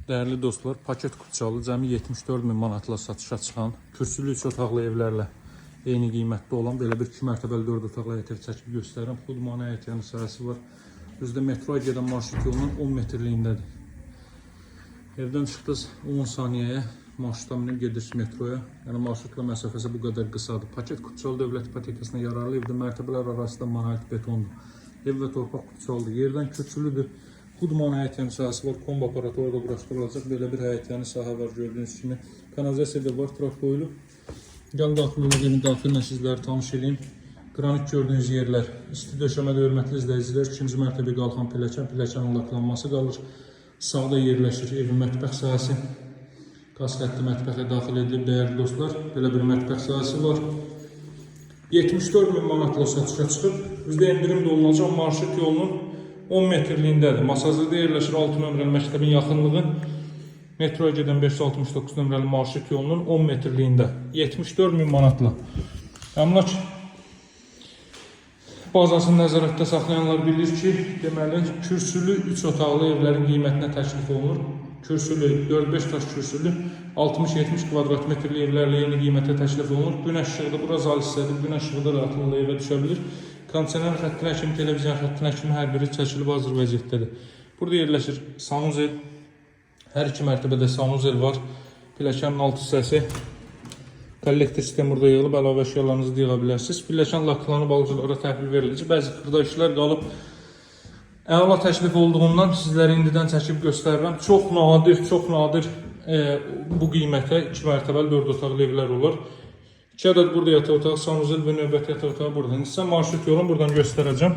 Değerli dostlar, paket kupçalı cəmi 74 min manatla satışa çıxan, kürsülü 3 otaqlı evlərlə eyni qiymətdə olan belə bir 2 mərtəbəli 4 otaqlı həyət ev çəkib göstərirəm. Xudmani həyət yanı sahəsi var. Özdə metroya gedən marşrut yolunun 10 metrliyindədir. Evdən çıxdınız 10 saniyəyə marşrutdan minib gedirsiniz metroya. Yəni marşrutla məsafəsi bu qədər qısadır. Paket kupçalı dövlət ipotekasına yararlı evdə mərtəbələr arasında monolit betondur. Ev və torpaq kupçalıdır. Yerdən köçülüdür. Xudmani həyət yanı sahəsi var. Kombi aparatı orada quraşdırılacaq. Belə bir həyət yanı sahə var gördüyünüz kimi. Kanalizasiya da var, trap qoyulub. Gəl daxil olaq, evin daxilinə sizləri tanış edeyim. Qranit gördüyünüz yerlər. İsti döşəmədə hörmətli izləyicilər. 2-ci mərtəbə qalxan pilləkənin laklanması qalır. Sağda yerləşir evin mətbəx sahəsi. Qaskətli mətbəxə daxil edilib dəyərli dostlar. Belə bir mətbəx sahəsi var. 74 min manatla satışa çıxıb. Bizdə endirim də olunacaq. Marşrut yolunun 10 metrliyindədir. Masazırda yerləşir 6 nömrəli məktəbin yaxınlığı. Metroya gedən 569 nömrəli marşrut yolunun 10 metrliyində. 74 min manatla. Əmlak bazasını nəzarətdə saxlayanlar bilir ki, deməli, kürsülü 3 otaqlı evlərin qiymətinə təklif olunur. Kürsülü, 4-5 daş kürsülü, 60-70 kvadrat metrli evlərlə yeni qiymətə təklif olunur. Günəş işıqda, bura zal hissədir. Günəş işıqda rahatlıqla evə düşə bilir. Kondisioner xəttinə kimi, televizyon xəttinə kimi hər biri çəkilib hazır vəziyyətdədir. Burada yerləşir sanuzel. Hər iki mərtəbədə sanuzel var. Pilləkənin alt hissəsi. Kollektor sistemi burada yığılıb, əlavə əşyalarınızı yığa bilərsiniz. Pilləkən laklanıb alıcılara təhvil verilir. Bəzi xırda işlər qalıb. Əla təklif olduğundan sizlərə indidən çəkib göstərirəm. Çox nadir bu qiymətə 2 mərtəbəli 4 otaqlı evlər olur. 2 ədəd burada yataq otağı, sanuzel və növbəti yataq otağı burada. Sizə marşrut yolunu buradan göstərəcəm.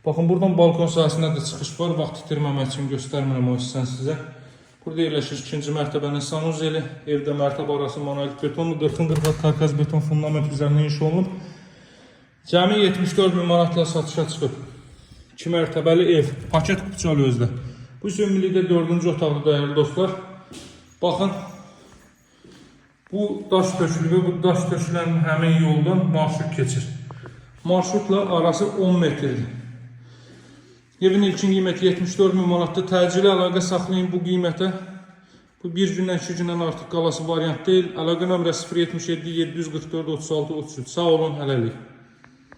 Baxın, buradan balkon sahəsində də çıxış var. Vaxt itirməmək üçün göstərmirəm o hissəni sizə. Burada yerləşir 2-ci mərtəbənin sanuzeli. Evdə mərtəbə arası monolit betonlu, 40-40 karkaz beton fundament üzərindən inşa olunub. Cəmi 74 min manatla satışa çıxıb. 2 mərtəbəli ev, paket kupçalı özdə. Bu ümumilikdə 4-cü otaqlı dəyərli dostlar. Baxın, bu daş tökülü və bu daş tökülənin həmin yoldan marşrut keçir. Marşrutla arası 10 metrdir. Evin ilkin qiyməti 74 min manatdır. Təcili əlaqə saxlayın bu qiymətə. Bu bir gündən 2 gündən artıq qalası variant deyil. Əlaqə nömrə 077 744 36 33. Sağ olun, hələlik.